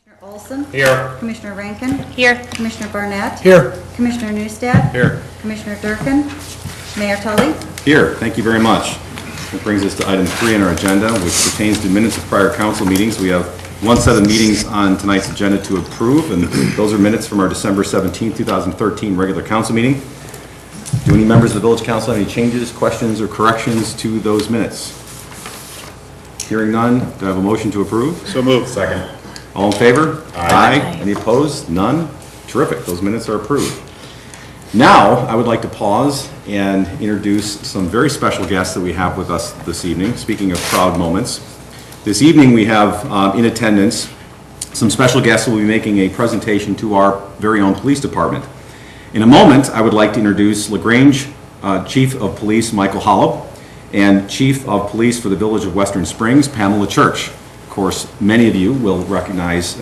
Commissioner Olson? Here. Commissioner Rankin? Here. Commissioner Barnett? Here. Commissioner Newstead? Here. Commissioner Durkin? Mayor Tully? Here, thank you very much. That brings us to item 3 on our agenda, which pertains to minutes of prior council meetings. We have one set of meetings on tonight's agenda to approve, and those are minutes from our December 17, 2013 regular council meeting. Do any members of the village council have any changes, questions, or corrections to those minutes? Hearing none, do I have a motion to approve? So moved. Second. All in favor? Aye. Any opposed? None? Terrific, those minutes are approved. Now, I would like to pause and introduce some very special guests that we have with us this evening. Speaking of proud moments, this evening we have in attendance some special guests who will be making a presentation to our very own police department. In a moment, I would like to introduce LaGrange Chief of Police Michael Holub and Chief of Police for the Village of Western Springs, Pamela Church. Of course, many of you will recognize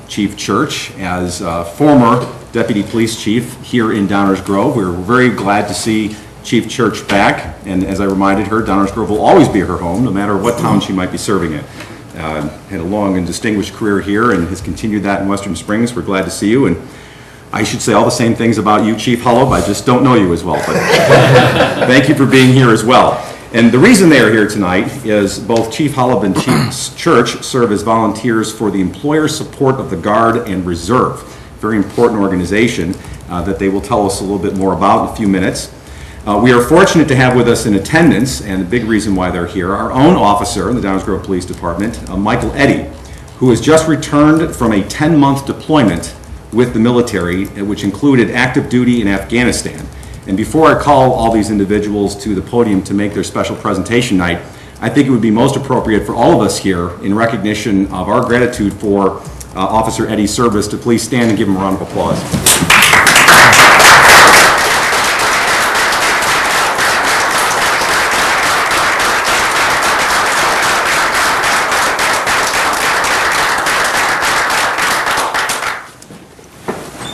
Chief Church as former Deputy Police Chief here in Downers Grove. We're very glad to see Chief Church back, and as I reminded her, Downers Grove will always be her home, no matter what town she might be serving in. Had a long and distinguished career here and has continued that in Western Springs. We're glad to see you, and I should say all the same things about you, Chief Holub. I just don't know you as well, but thank you for being here as well. And the reason they are here tonight is both Chief Holub and Chief Church serve as volunteers for the Employer Support of the Guard and Reserve, very important organization that they will tell us a little bit more about in a few minutes. We are fortunate to have with us in attendance, and the big reason why they're here, our own officer in the Downers Grove Police Department, Michael Eddy, who has just returned from a 10-month deployment with the military, which included active duty in Afghanistan. And before I call all these individuals to the podium to make their special presentation night, I think it would be most appropriate for all of us here, in recognition of our gratitude for Officer Eddy's service, to please stand and give him a round of applause.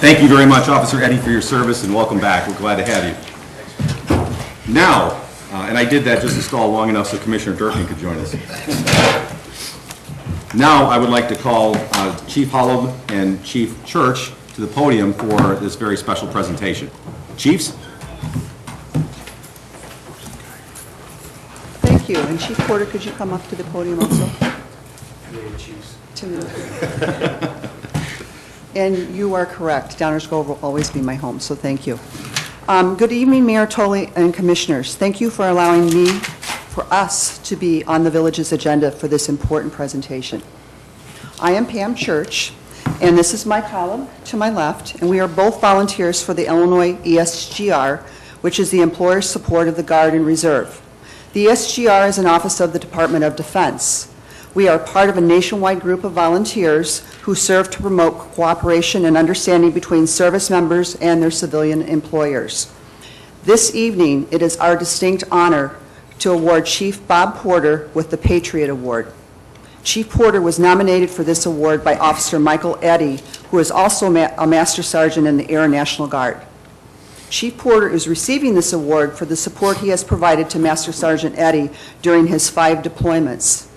Thank you very much, Officer Eddy, for your service, and welcome back. We're glad to have you. Now, and I did that just to stall long enough so Commissioner Durkin could join us. Now, I would like to call Chief Holub and Chief Church to the podium for this very special presentation. Chiefs? Thank you. And Chief Porter, could you come up to the podium also? To me. And you are correct. Downers Grove will always be my home, so thank you. Good evening, Mayor Tully and Commissioners. Thank you for allowing me, for us, to be on the village's agenda for this important presentation. I am Pam Church, and this is Mike Holub to my left, and we are both volunteers for the Illinois ESGR, which is the Employer Support of the Guard and Reserve. The ESGR is an office of the Department of Defense. We are part of a nationwide group of volunteers who serve to promote cooperation and understanding between service members and their civilian employers. This evening, it is our distinct honor to award Chief Bob Porter with the Patriot Award. Chief Porter was nominated for this award by Officer Michael Eddy, who is also a Master Sergeant in the Air National Guard. Chief Porter is receiving this award for the support he has provided to Master Sergeant Eddy during his 5 deployments.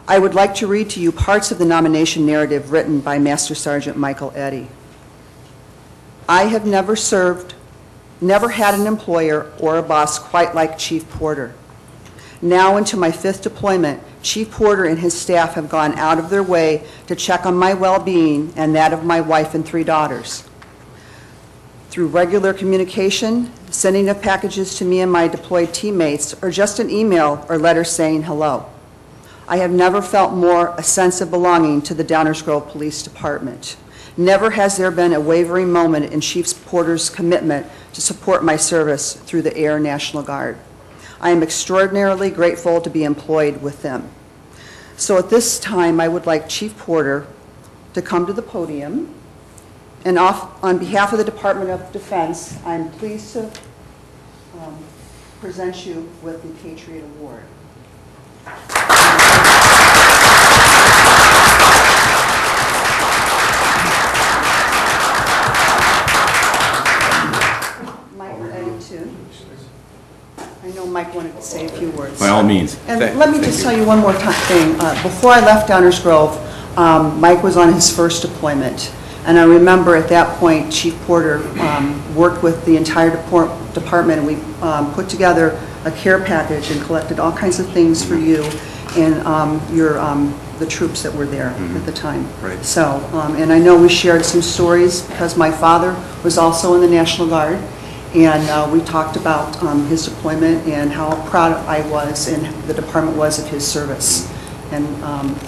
I would like to read to you parts of the nomination narrative written by Master Sergeant Michael Eddy. I have never had an employer or a boss quite like Chief Porter. Now into my 5th deployment, Chief Porter and his staff have gone out of their way to check on my well-being and that of my wife and 3 daughters. Through regular communication, sending of packages to me and my deployed teammates, or just an email or letter saying hello. I have never felt more a sense of belonging to the Downers Grove Police Department. Never has there been a wavering moment in Chief Porter's commitment to support my service through the Air National Guard. I am extraordinarily grateful to be employed with them. So at this time, I would like Chief Porter to come to the podium. And on behalf of the Department of Defense, I'm pleased to present you with the Patriot Award. Mike and Eddy, too. I know Mike wanted to say a few words. By all means. And let me just tell you one more thing. Before I left Downers Grove, Mike was on his first deployment. And I remember at that point, Chief Porter worked with the entire department, and we put together a care package and collected all kinds of things for you and the troops that were there at the time. Right. So, and I know we shared some stories because my father was also in the National Guard, and we talked about his deployment and how proud I was and the department was of his service. And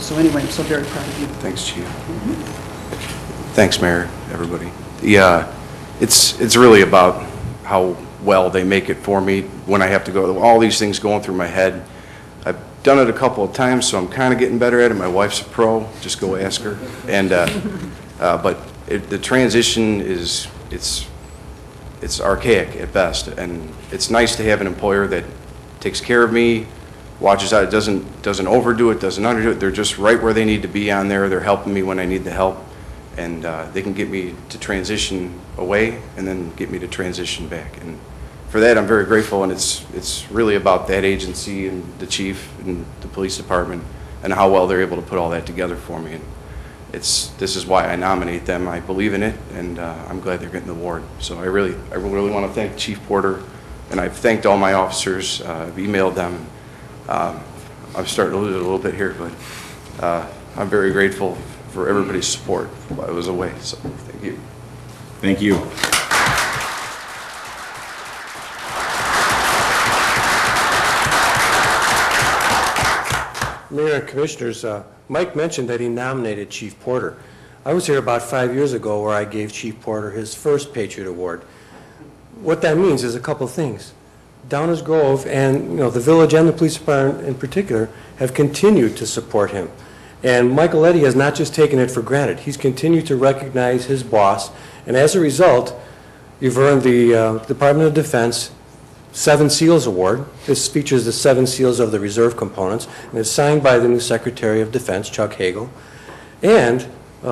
so anyway, I'm so very proud of you. Thanks, Chief. Thanks, Mayor, everybody. Yeah, it's really about how well they make it for me when I have to go, all these things going through my head. I've done it a couple of times, so I'm kind of getting better at it. My wife's a pro, just go ask her. And, but the transition is, it's archaic at best, and it's nice to have an employer that takes care of me, watches out, doesn't overdo it, doesn't underdo it. They're just right where they need to be on there. They're helping me when I need the help, and they can get me to transition away and then get me to transition back. And for that, I'm very grateful, and it's really about that agency and the chief and the police department and how well they're able to put all that together for me. And this is why I nominate them. I believe in it, and I'm glad they're getting the award. So I really want to thank Chief Porter, and I've thanked all my officers. I've emailed them. I'm starting to lose it a little bit here, but I'm very grateful for everybody's support while I was away. So thank you. Thank you. Mayor and Commissioners, Mike mentioned that he nominated Chief Porter. I was here about 5 years ago where I gave Chief Porter his first Patriot Award. What that means is a couple things. Downers Grove and the village and the police department in particular have continued to support him. And Michael Eddy has not just taken it for granted. He's continued to recognize his boss, and as a result, you've earned the Department of Defense 7 SEALs Award. This features the 7 SEALs of the reserve components, and it's signed by the new Secretary of Defense, Chuck Hagel. And I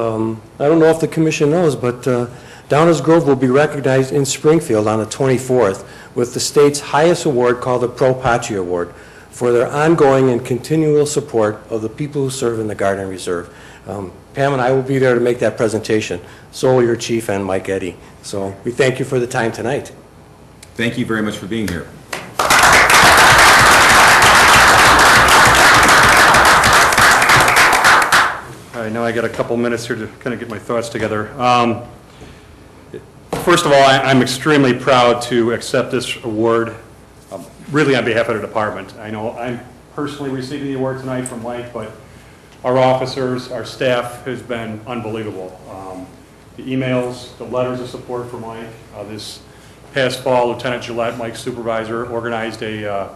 don't know if the Commission knows, but Downers Grove will be recognized in Springfield on the 24th with the state's highest award called the Pro Patria Award for their ongoing and continual support of the people who serve in the Guard and Reserve. Pam and I will be there to make that presentation. So will your Chief and Mike Eddy. So we thank you for the time tonight. Thank you very much for being here. All right, now I got a couple minutes here to kind of get my thoughts together. First of all, I'm extremely proud to accept this award, really on behalf of the department. I know I'm personally receiving the award tonight from Mike, but our officers, our staff has been unbelievable. The emails, the letters of support for Mike. This past fall, Lieutenant Gillette, Mike's supervisor, organized a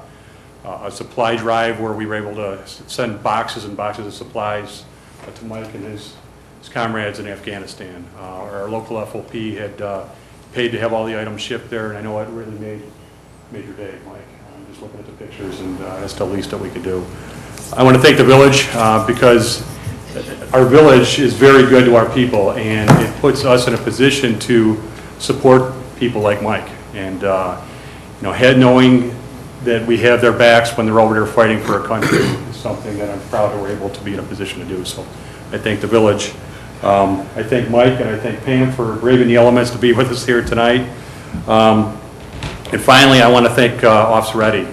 supply drive where we were able to send boxes and boxes of supplies to Mike and his comrades in Afghanistan. Our local FOP had paid to have all the items shipped there, and I know it really made your day, Mike. I'm just looking at the pictures, and that's the least that we could do. I want to thank the village because our village is very good to our people, and it puts us in a position to support people like Mike. And knowing that we have their backs when they're over there fighting for our country is something that I'm proud that we're able to be in a position to do. So I thank the village. I thank Mike and I thank Pam for braving the elements to be with us here tonight. And finally, I want to thank Officer Eddy.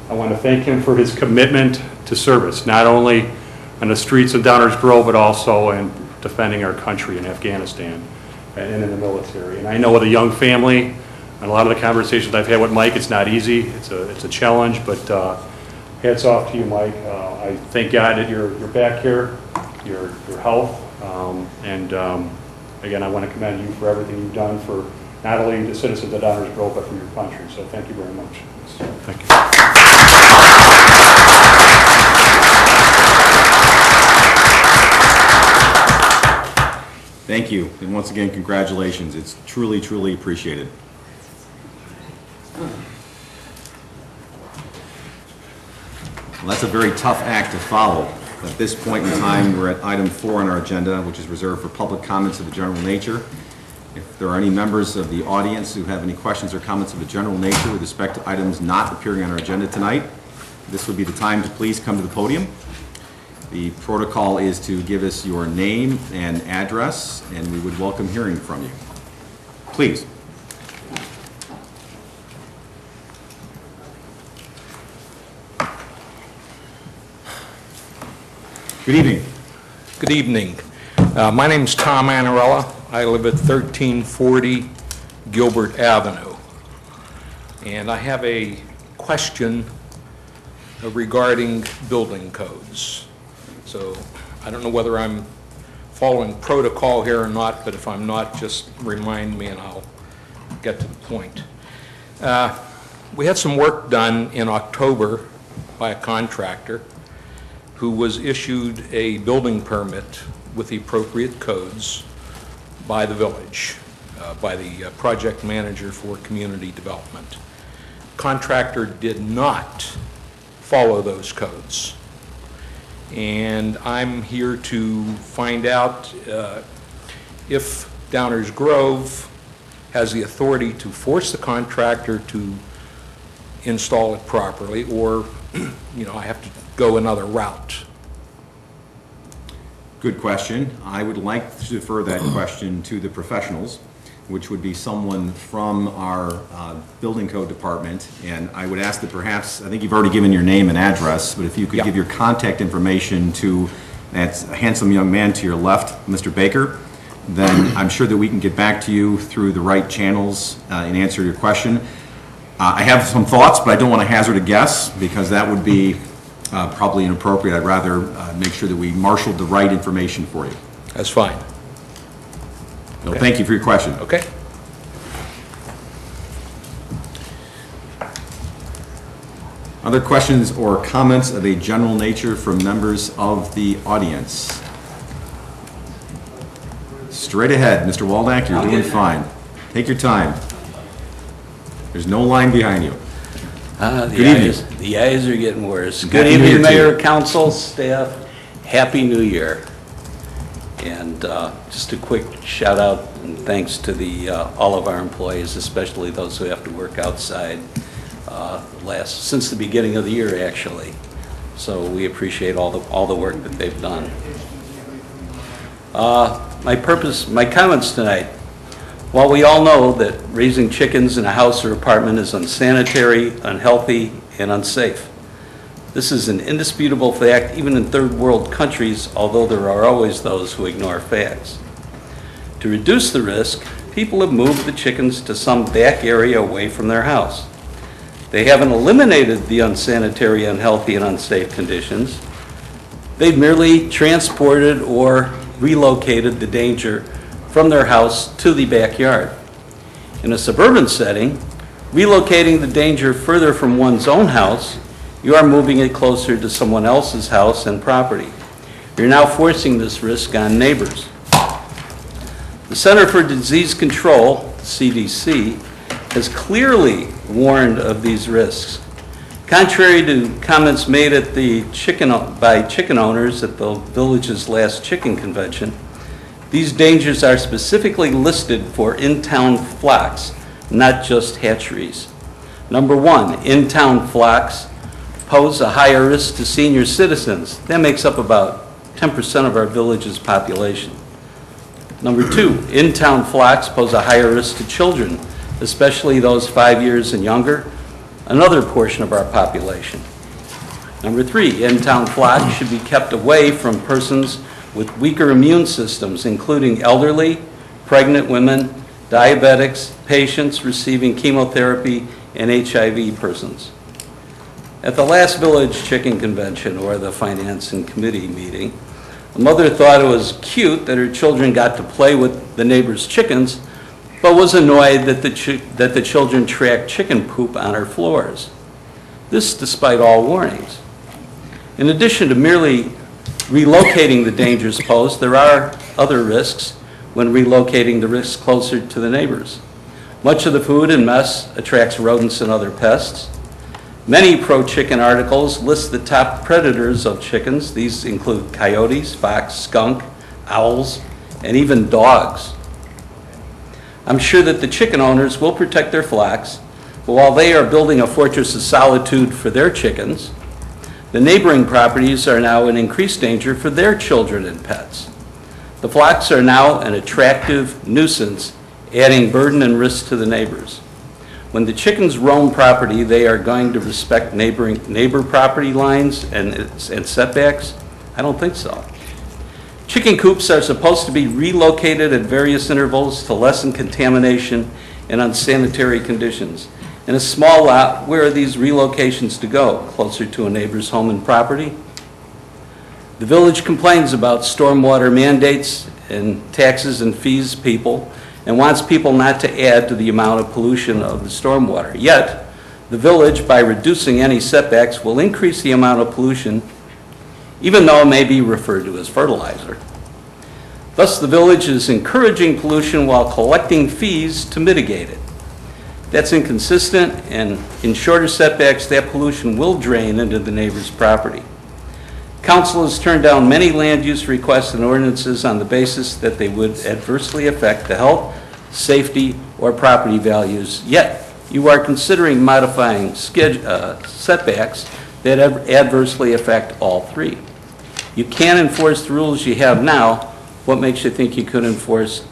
I want to thank him for his commitment to service, not only on the streets of Downers Grove, but also in defending our country in Afghanistan and in the military. And I know with a young family, and a lot of the conversations I've had with Mike, it's not easy. It's a challenge, but hats off to you, Mike. I thank God that you're back here, your health, and again, I want to commend you for everything you've done for not only the citizens of Downers Grove, but for your country. So thank you very much. Thank you. Thank you, and once again, congratulations. It's truly, truly appreciated. Well, that's a very tough act to follow. At this point in time, we're at item 4 on our agenda, which is reserved for public comments of a general nature. If there are any members of the audience who have any questions or comments of a general nature with respect to items not appearing on our agenda tonight, this would be the time to please come to the podium. The protocol is to give us your name and address, and we would welcome hearing from you. Please. Good evening. Good evening. My name's Tom Anarella. I live at 1340 Gilbert Avenue. And I have a question regarding building codes. So I don't know whether I'm following protocol here or not, but if I'm not, just remind me and I'll get to the point. We had some work done in October by a contractor who was issued a building permit with the appropriate codes by the village, by the project manager for community development. Contractor did not follow those codes. And I'm here to find out if Downers Grove has the authority to force the contractor to install it properly, or, I have to go another route. Good question. I would like to defer that question to the professionals, which would be someone from our building code department. And I would ask that perhaps, I think you've already given your name and address, but if you could Yeah. give your contact information to that handsome young man to your left, Mr. Baker, then I'm sure that we can get back to you through the right channels and answer your question. I have some thoughts, but I don't want to hazard a guess because that would be probably inappropriate. I'd rather make sure that we marshaled the right information for you. That's fine. So thank you for your question. Okay? Other questions or comments of a general nature from members of the audience? Straight ahead, Mr. Waldak, you're doing fine. Take your time. There's no line behind you. Good evening. The eyes are getting worse. Happy Good New Year evening, to you. Mayor, council, staff. Happy New Year. And just a quick shout out and thanks to all of our employees, especially those who have to work outside since the beginning of the year, actually. So we appreciate all the work that they've done. My comments tonight. While we all know that raising chickens in a house or apartment is unsanitary, unhealthy, and unsafe, this is an indisputable fact even in third world countries, although there are always those who ignore facts. To reduce the risk, people have moved the chickens to some back area away from their house. They haven't eliminated the unsanitary, unhealthy, and unsafe conditions. They've merely transported or relocated the danger from their house to the backyard. In a suburban setting, relocating the danger further from one's own house, you are moving it closer to someone else's house and property. You're now forcing this risk on neighbors. The Center for Disease Control, CDC, has clearly warned of these risks. Contrary to comments made at by chicken owners at the village's last chicken convention, these dangers are specifically listed for in-town flocks, not just hatcheries. Number one, in-town flocks pose a higher risk to senior citizens. That makes up about 10% of our village's population. Number two, in-town flocks pose a higher risk to children, especially those 5 years and younger, another portion of our population. Number three, in-town flocks should be kept away from persons with weaker immune systems, including elderly, pregnant women, diabetics, patients receiving chemotherapy, and HIV persons. At the last village chicken convention, or the finance and committee meeting, a mother thought it was cute that her children got to play with the neighbor's chickens, but was annoyed that the children tracked chicken poop on her floors. This despite all warnings. In addition to merely relocating the dangers posed, there are other risks when relocating the risks closer to the neighbors. Much of the food and mess attracts rodents and other pests. Many pro-chicken articles list the top predators of chickens. These include coyotes, fox, skunk, owls, and even dogs. I'm sure that the chicken owners will protect their flocks, but while they are building a fortress of solitude for their chickens, The neighboring properties are now in increased danger for their children and pets. The flocks are now an attractive nuisance, adding burden and risk to the neighbors. When the chickens roam property, they are going to respect neighbor property lines and setbacks? I don't think so. Chicken coops are supposed to be relocated at various intervals to lessen contamination and unsanitary conditions. In a small lot, where are these relocations to go? Closer to a neighbor's home and property? The village complains about stormwater mandates and taxes and fees people and wants people not to add to the amount of pollution of the stormwater. Yet, the village, by reducing any setbacks, will increase the amount of pollution, even though it may be referred to as fertilizer. Thus, the village is encouraging pollution while collecting fees to mitigate it. That's inconsistent, and in shorter setbacks, that pollution will drain into the neighbor's property. Council has turned down many land use requests and ordinances on the basis that they would adversely affect the health, safety, or property values, yet you are considering modifying setbacks that adversely affect all three. You can't enforce the rules you have now. What makes you think you could enforce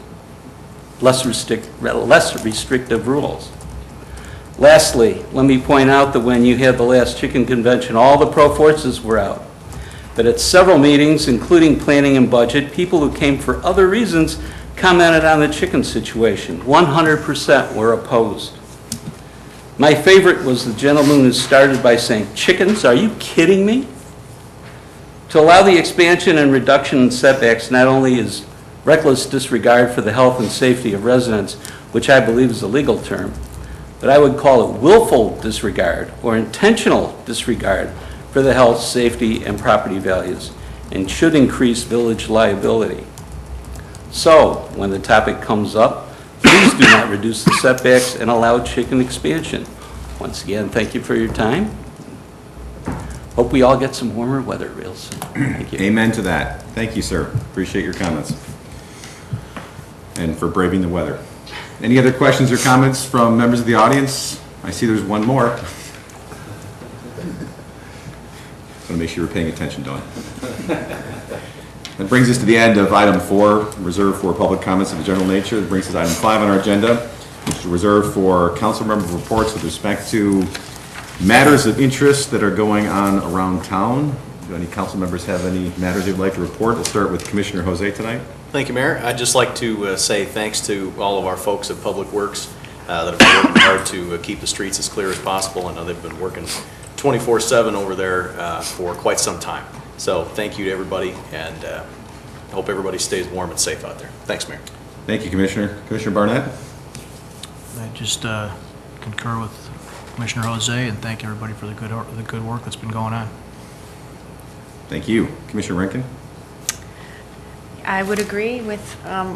less restrictive rules? Lastly, let me point out that when you had the last chicken convention, all the pro forces were out. But at several meetings, including planning and budget, people who came for other reasons commented on the chicken situation. 100% were opposed. My favorite was the gentleman who started by saying, "Chickens, are you kidding me?" To allow the expansion and reduction in setbacks not only is reckless disregard for the health and safety of residents, which I believe is a legal term, but I would call it willful disregard or intentional disregard for the health, safety, and property values, and should increase village liability. So, when the topic comes up, please do not reduce the setbacks and allow chicken expansion. Once again, thank you for your time. Hope we all get some warmer weather real soon. Thank you. Amen to that. Thank you, sir. Appreciate your comments. And for braving the weather. Any other questions or comments from members of the audience? I see there's one more. I want to make sure you're paying attention, Dawn. That brings us to the end of item 4, reserved for public comments of a general nature. That brings us to item 5 on our agenda, which is reserved for council member reports with respect to matters of interest that are going on around town. Do any council members have any matters they'd like to report? We'll start with Commissioner Jose tonight. Thank you, Mayor. I'd just like to say thanks to all of our folks at Public Works that have been working hard to keep the streets as clear as possible. I know they've been working 24/7 over there for quite some time. So thank you to everybody, and hope everybody stays warm and safe out there. Thanks, Mayor. Thank you, Commissioner. Commissioner Barnett? I just concur with Commissioner Jose and thank everybody for the good work that's been going on. Thank you. Commissioner Rankin? I would agree with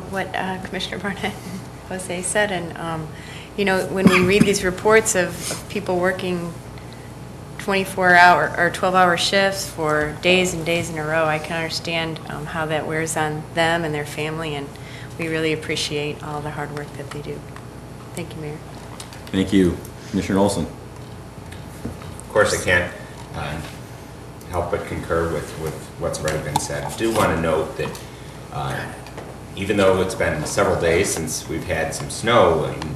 what Commissioner Barnett and Jose said, and you know, when we read these reports of people working 24-hour or 12-hour shifts for days and days in a row, I can understand how that wears on them and their family, and we really appreciate all the hard work that they do. Thank you, Mayor. Thank you. Commissioner Olson? Of course, I can't help but concur with what's already been said. I do want to note that even though it's been several days since we've had some snow, and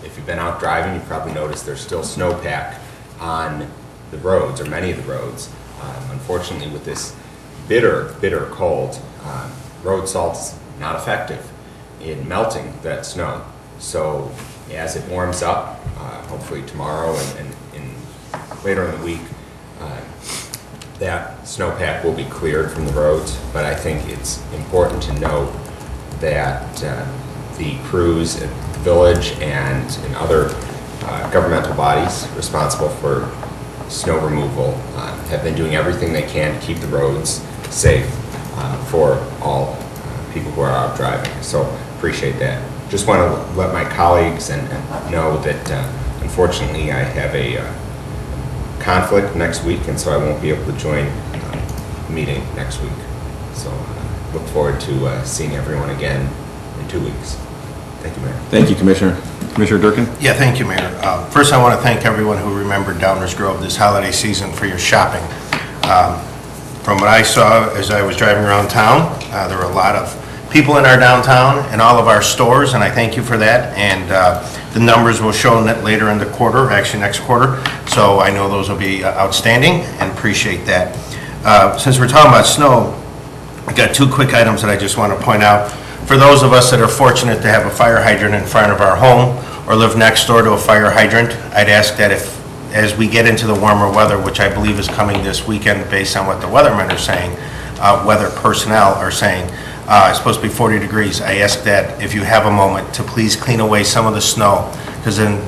if you've been out driving, you've probably noticed there's still snowpack on the roads, or many of the roads. Unfortunately, with this bitter cold, road salt's not effective in melting that snow. So as it warms up, hopefully tomorrow and later in the week, that snowpack will be cleared from the roads. But I think it's important to note that the crews at the village and other governmental bodies responsible for snow removal have been doing everything they can to keep the roads safe for all people who are out driving. So appreciate that. Just want to let my colleagues and know that unfortunately I have a conflict next week, and so I won't be able to join the meeting next week. So look forward to seeing everyone again in 2 weeks. Thank you, Mayor. Thank you, Commissioner. Commissioner Durkin? Yeah, thank you, Mayor. First, I want to thank everyone who remembered Downers Grove this holiday season for your shopping. From what I saw as I was driving around town, there were a lot of people in our downtown and all of our stores, and I thank you for that. And the numbers will show later in the quarter, actually next quarter, so I know those will be outstanding and appreciate that. Since we're talking about snow, I got two quick items that I just want to point out. For those of us that are fortunate to have a fire hydrant in front of our home or live next door to a fire hydrant, I'd ask that as we get into the warmer weather, which I believe is coming this weekend based on what the weathermen are saying, weather personnel are saying, it's supposed to be 40 degrees. I ask that if you have a moment to please clean away some of the snow, because then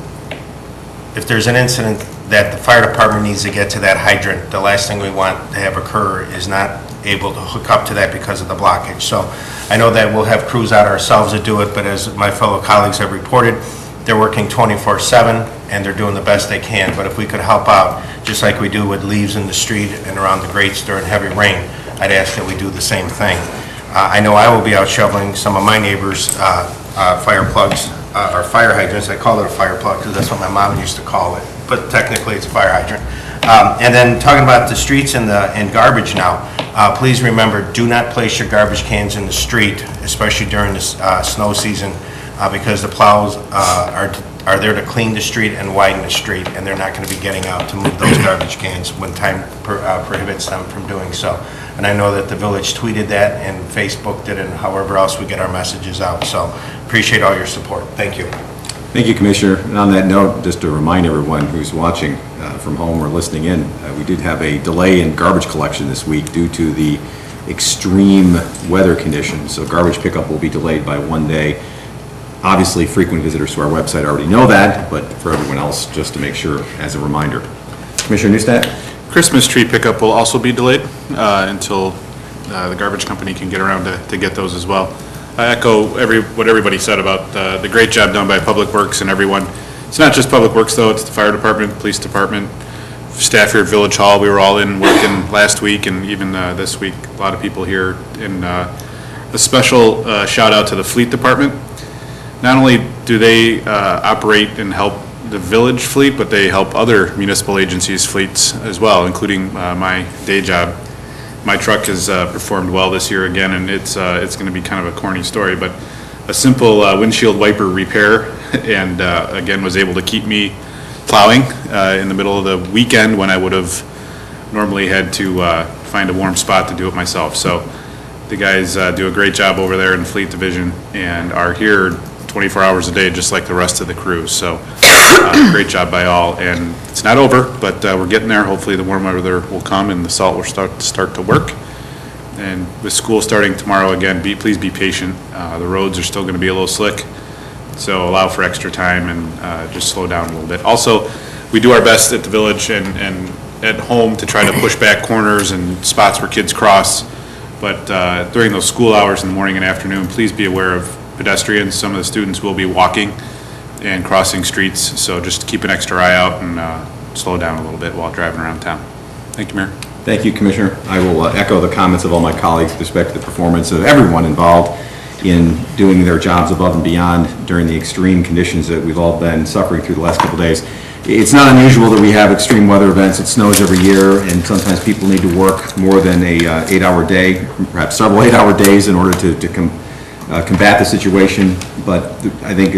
if there's an incident that the fire department needs to get to that hydrant, the last thing we want to have occur is not able to hook up to that because of the blockage. So I know that we'll have crews out ourselves to do it, but as my fellow colleagues have reported, they're working 24/7 and they're doing the best they can. But if we could help out, just like we do with leaves in the street and around the grates during heavy rain, I'd ask that we do the same thing. I know I will be out shoveling some of my neighbors' fire plugs, or fire hydrants. I call it a fire plug because that's what my mom used to call it, but technically it's a fire hydrant. And then talking about the streets and garbage now, please remember, do not place your garbage cans in the street, especially during the snow season, because the plows are there to clean the street and widen the street, and they're not going to be getting out to move those garbage cans when time prohibits them from doing so. And I know that the village tweeted that and Facebook did, and however else we get our messages out. So appreciate all your support. Thank you. Thank you, Commissioner. And on that note, just to remind everyone who's watching from home or listening in, we did have a delay in garbage collection this week due to the extreme weather conditions. So garbage pickup will be delayed by one day. Obviously, frequent visitors to our website already know that, but for everyone else, just to make sure as a reminder. Commissioner Neustadt? Christmas tree pickup will also be delayed until the garbage company can get around to get those as well. I echo what everybody said about the great job done by Public Works and everyone. It's not just Public Works though, it's the fire department, police department, staff here at Village Hall. We were all in working last week and even this week, a lot of people here. And a special shout out to the fleet department. Not only do they operate and help the village fleet, but they help other municipal agencies' fleets as well, including my day job. My truck has performed well this year again, and it's going to be kind of a corny story, but a simple windshield wiper repair, and again was able to keep me plowing in the middle of the weekend when I would have normally had to find a warm spot to do it myself. So the guys do a great job over there in the fleet division and are here 24 hours a day, just like the rest of the crews. So great job by all. And it's not over, but we're getting there. Hopefully the warm weather will come and the salt will start to work. And with school starting tomorrow again, please be patient. The roads are still going to be a little slick, so allow for extra time and just slow down a little bit. Also, we do our best at the village and at home to try to push back corners and spots where kids cross. But during those school hours in the morning and afternoon, please be aware of pedestrians. Some of the students will be walking and crossing streets, so just keep an extra eye out and slow down a little bit while driving around town. Thank you, Mayor. Thank you, Commissioner. I will echo the comments of all my colleagues with respect to the performance of everyone involved in doing their jobs above and beyond during the extreme conditions that we've all been suffering through the last couple of days. It's not unusual that we have extreme weather events. It snows every year, and sometimes people need to work more than a 8-hour day, perhaps several 8-hour days in order to combat the situation. But I think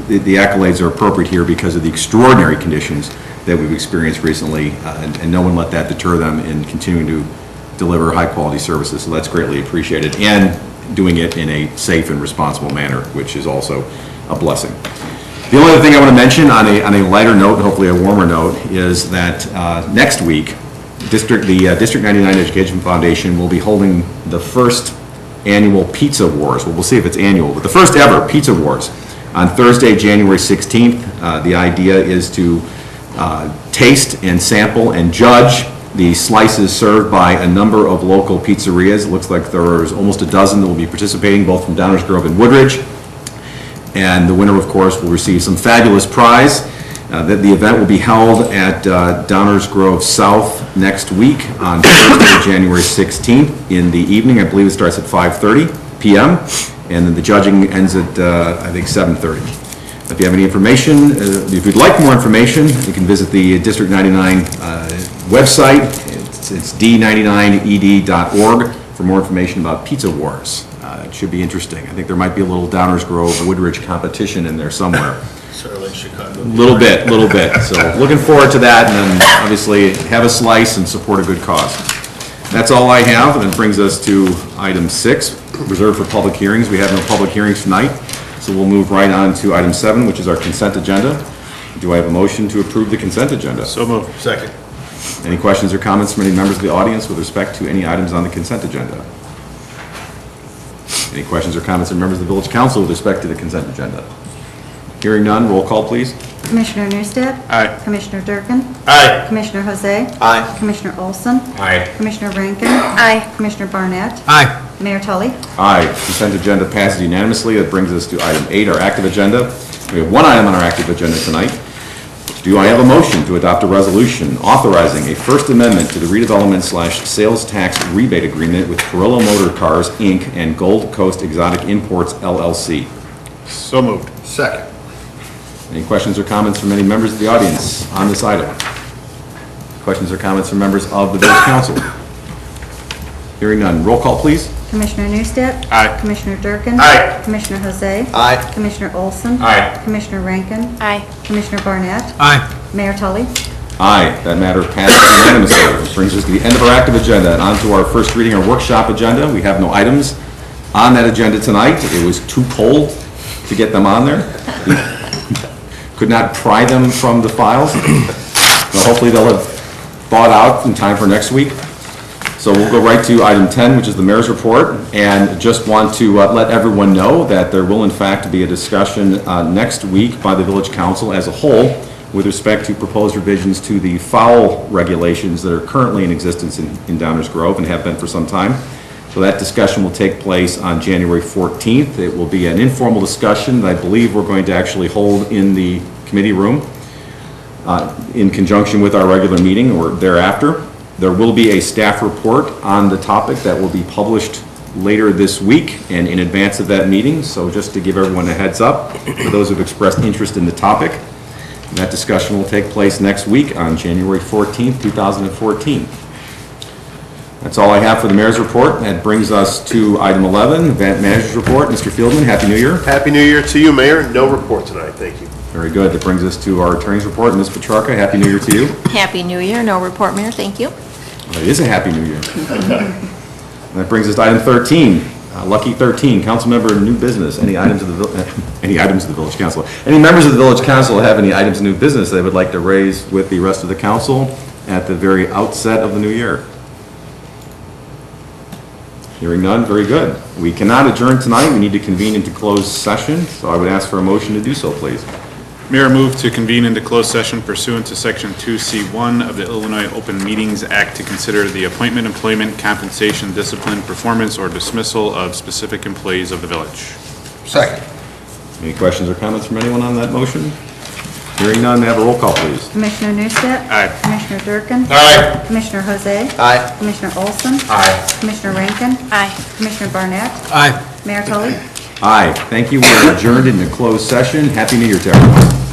the accolades are appropriate here because of the extraordinary conditions that we've experienced recently, and no one let that deter them in continuing to deliver high-quality services. So that's greatly appreciated, and doing it in a safe and responsible manner, which is also a blessing. The only other thing I want to mention on a lighter note, hopefully a warmer note, is that next week, the District 99 Education Foundation will be holding the first annual Pizza Wars. Well, we'll see if it's annual, but the first ever Pizza Wars on Thursday, January 16th. The idea is to taste and sample and judge the slices served by a number of local pizzerias. It looks like there's almost a dozen that will be participating, both from Downers Grove and Woodridge. And the winner, of course, will receive some fabulous prize. The event will be held at Downers Grove South next week on Thursday, January 16th in the evening. I believe it starts at 5:30 p.m. and then the judging ends at, I think, 7:30. If you have any information, if you'd like more information, you can visit the District 99 website. It's It's d99ed.org for more information about Pizza Wars. It should be interesting. I think there might be a little Downers Grove, Woodridge competition in there somewhere. Sort of like Chicago. Little bit. So looking forward to that, and then obviously have a slice and support a good cause. That's all I have, and it brings us to item 6, reserved for public hearings. We have no public hearings tonight, so we'll move right on to item 7, which is our consent agenda. Do I have a motion to approve the consent agenda? So moved. Second. Any questions or comments from any members of the audience with respect to any items on the consent agenda? Any questions or comments from members of the village council with respect to the consent agenda? Hearing none, roll call, please. Commissioner Newstead? Aye. Commissioner Durkin? Aye. Commissioner Jose? Aye. Commissioner Olson? Aye. Commissioner Rankin? Aye. Commissioner Barnett? Aye. Mayor Tully? Aye. Consent agenda passes unanimously. That brings us to item 8, our active agenda. We have one item on our active agenda tonight. Do I have a motion to adopt a resolution authorizing a First Amendment to the redevelopment/sales tax rebate agreement with Perillo Motor Cars, Inc. and Gold Coast Exotic Imports, LLC? So moved. Second. Any questions or comments from any members of the audience on this item? Questions or comments from members of the village council? Hearing none. Roll call, please. Commissioner Newstead? Aye. Commissioner Durkin? Aye. Commissioner Jose? Aye. Commissioner Olson? Aye. Commissioner Rankin? Aye. Commissioner Barnett? Aye. Mayor Tully? Aye, that matter passes unanimously. Which brings us to the end of our active agenda and on to our first reading, our workshop agenda. We have no items on that agenda tonight. It was too cold to get them on there. We could not pry them from the files. So hopefully they'll have thawed out in time for next week. So we'll go right to item 10, which is the mayor's report, and just want to let everyone know that there will in fact be a discussion next week by the village council as a whole with respect to proposed revisions to the foul regulations that are currently in existence in Downers Grove and have been for some time. So that discussion will take place on January 14th. It will be an informal discussion that I believe we're going to actually hold in the committee room in conjunction with our regular meeting or thereafter. There will be a staff report on the topic that will be published later this week and in advance of that meeting. So just to give everyone a heads up, for those who've expressed interest in the topic, that discussion will take place next week on January 14th, 2014. That's all I have for the mayor's report. That brings us to item 11, event manager's report. Mr. Fieldman, Happy New Year. Happy New Year to you, Mayor. No report tonight, thank you. Very good. That brings us to our attorney's report. Ms. Petrarca, Happy New Year to you. Happy New Year. No report, Mayor. Thank you. Well, it is a Happy New Year. And that brings us to item 13, lucky 13, council member new business. Any items of the village council? Any members of the village council have any items of new business they would like to raise with the rest of the council at the very outset of the new year? Hearing none, very good. We cannot adjourn tonight. We need to convene into closed session, so I would ask for a motion to do so, please. Mayor, move to convene into closed session pursuant to Section 2C1 of the Illinois Open Meetings Act to consider the appointment, employment, compensation, discipline, performance, or dismissal of specific employees of the village. Second. Any questions or comments from anyone on that motion? Hearing none, may I have a roll call, please? Commissioner Newstead? Aye. Commissioner Durkin? Aye. Commissioner Jose? Aye. Commissioner Olson? Aye. Commissioner Rankin? Aye. Commissioner Barnett? Aye. Mayor Tully? Aye. Thank you. We are adjourned into closed session. Happy New Year to everyone.